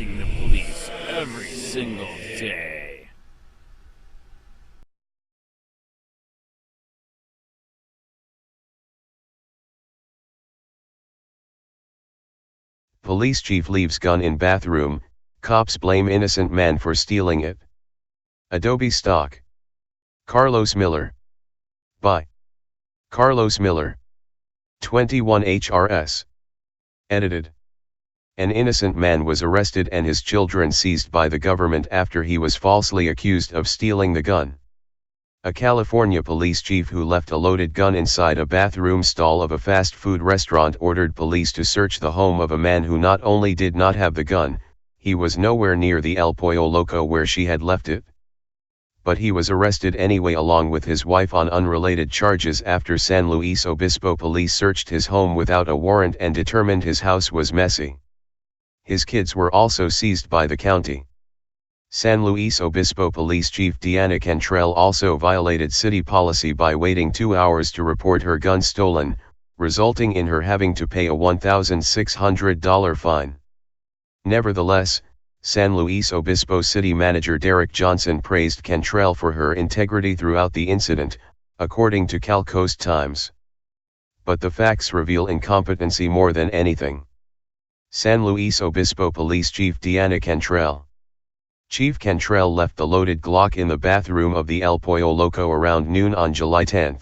facing the police every single day. Police chief leaves gun in bathroom, cops blame innocent man for stealing it. Adobe stock. Carlos Miller. By Carlos Miller. 21 HRS. Edited. An innocent man was arrested and his children seized by the government after he was falsely accused of stealing the gun. A California police chief who left a loaded gun inside a bathroom stall of a fast food restaurant ordered police to search the home of a man who not only did not have the gun, he was nowhere near the El Pollo Loco where she had left it. But he was arrested anyway along with his wife on unrelated charges after San Luis Obispo police searched his home without a warrant and determined his house was messy. His kids were also seized by the county. San Luis Obispo Police Chief Deanna Cantrell also violated city policy by waiting 2 hours to report her gun stolen, resulting in her having to pay a $1,600 fine. Nevertheless, San Luis Obispo City Manager Derek Johnson praised Cantrell for her integrity throughout the incident, according to Cal Coast Times. But the facts reveal incompetency more than anything. San Luis Obispo Police Chief Deanna Cantrell. Chief Cantrell left the loaded Glock in the bathroom of the El Pollo Loco around noon on July 10.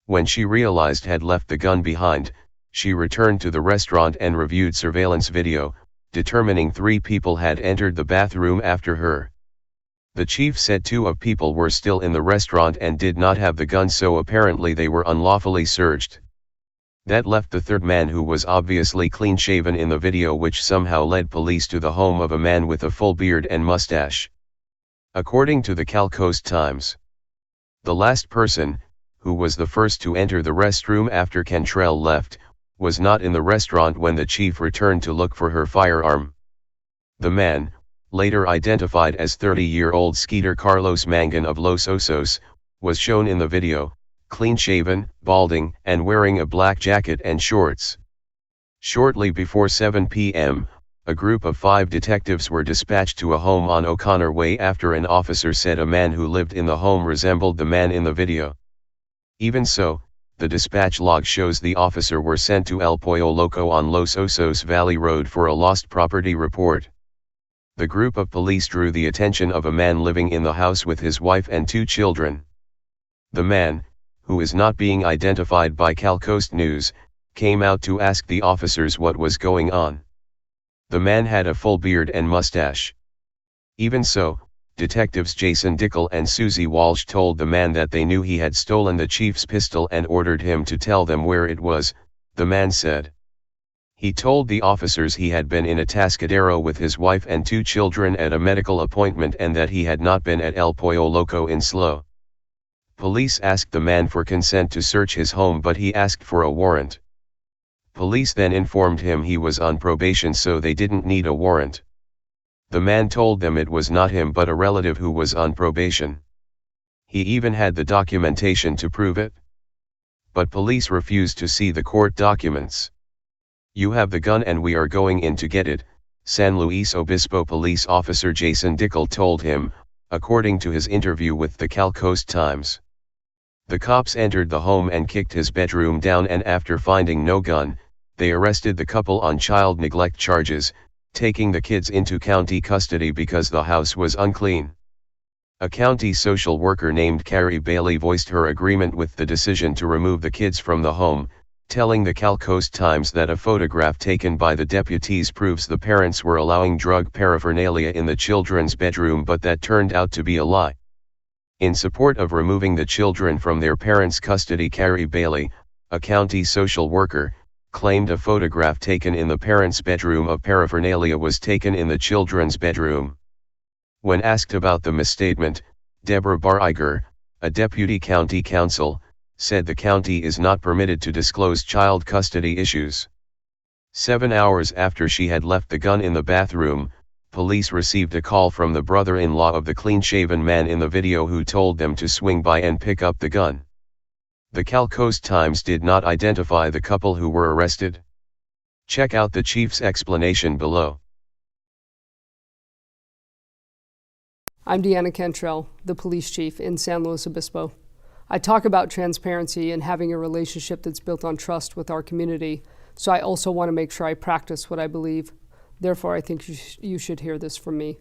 When she realized had left the gun behind, she returned to the restaurant and reviewed surveillance video, determining 3 people had entered the bathroom after her. The chief said 2 of people were still in the restaurant and did not have the gun, so apparently they were unlawfully searched. That left the 3rd man, who was obviously clean-shaven in the video, which somehow led police to the home of a man with a full beard and mustache. According to the Cal Coast Times, the last person, who was the first to enter the restroom after Cantrell left, was not in the restaurant when the chief returned to look for her firearm. The man, later identified as 30-year-old Skeeter Carlos Mangan of Los Osos, was shown in the video, clean-shaven, balding, and wearing a black jacket and shorts. Shortly before 7 p.m., a group of 5 detectives were dispatched to a home on O'Connor Way after an officer said a man who lived in the home resembled the man in the video. Even so, the dispatch log shows the officer were sent to El Pollo Loco on Los Osos Valley Road for a lost property report. The group of police drew the attention of a man living in the house with his wife and 2 children. The man, who is not being identified by Cal Coast News, came out to ask the officers what was going on. The man had a full beard and mustache. Even so, detectives Jason Dickel and Susie Walsh told the man that they knew he had stolen the chief's pistol and ordered him to tell them where it was, the man said. He told the officers he had been in Atascadero with his wife and 2 children at a medical appointment and that he had not been at El Pollo Loco in SLO. Police asked the man for consent to search his home, but he asked for a warrant. Police then informed him he was on probation, so they didn't need a warrant. The man told them it was not him but a relative who was on probation. He even had the documentation to prove it. But police refused to see the court documents. "You have the gun and we are going in to get it," San Luis Obispo police officer Jason Dickel told him, according to his interview with the Cal Coast Times. The cops entered the home and kicked his bedroom down, and after finding no gun, they arrested the couple on child neglect charges, taking the kids into county custody because the house was unclean. A county social worker named Carrie Bailey voiced her agreement with the decision to remove the kids from the home, telling the Cal Coast Times that a photograph taken by the deputies proves the parents were allowing drug paraphernalia in the children's bedroom, but that turned out to be a lie. In support of removing the children from their parents' custody, Carrie Bailey, a county social worker, claimed a photograph taken in the parents' bedroom of paraphernalia was taken in the children's bedroom. When asked about the misstatement, Deborah Barriger, a deputy county counsel, said the county is not permitted to disclose child custody issues. 7 hours after she had left the gun in the bathroom, police received a call from the brother-in-law of the clean-shaven man in the video who told them to swing by and pick up the gun. The Cal Coast Times did not identify the couple who were arrested. Check out the chief's explanation below. I'm Deanna Cantrell, the police chief in San Luis Obispo. I talk about transparency and having a relationship that's built on trust with our community, so I also want to make sure I practice what I believe. Therefore, I think you should hear this from me.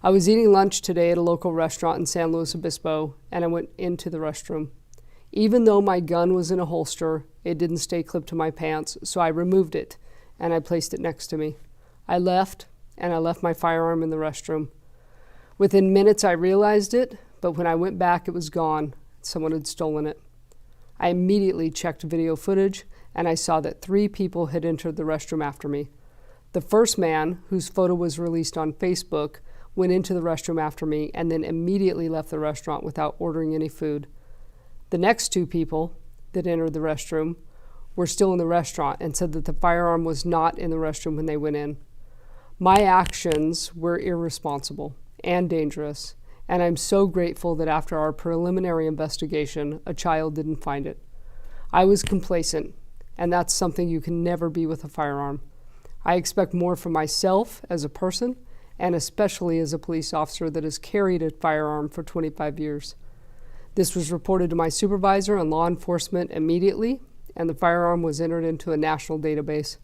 I was eating lunch today at a local restaurant in San Luis Obispo, and I went into the restroom. Even though my gun was in a holster, it didn't stay clipped to my pants, so I removed it, and I placed it next to me. I left my firearm in the restroom. Within minutes, I realized it, but when I went back, it was gone. Someone had stolen it. I immediately checked video footage, and I saw that 3 people had entered the restroom after me. The first man, whose photo was released on Facebook, went into the restroom after me and then immediately left the restaurant without ordering any food. The next 2 people that entered the restroom were still in the restaurant and said that the firearm was not in the restroom when they went in. My actions were irresponsible and dangerous, and I'm so grateful that after our preliminary investigation, a child didn't find it. I was complacent, and that's something you can never be with a firearm. I expect more from myself as a person, and especially as a police officer that has carried a firearm for 25 years. This was reported to my supervisor and law enforcement immediately, and the firearm was entered into a national database.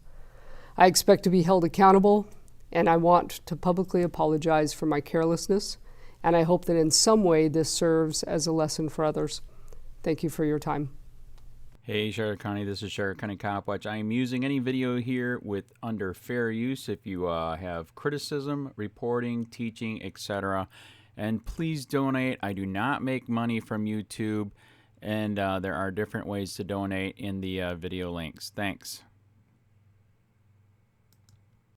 I expect to be held accountable, and I want to publicly apologize for my carelessness, and I hope that in some way this serves as a lesson for others. Thank you for your time. Hey Charlotte County, this is Charlotte County COPWATCH. I am using any video here with under fair use if you have criticism, reporting, teaching, etc. And please donate. I do not make money from YouTube, and there are different ways to donate in the video links. Thanks.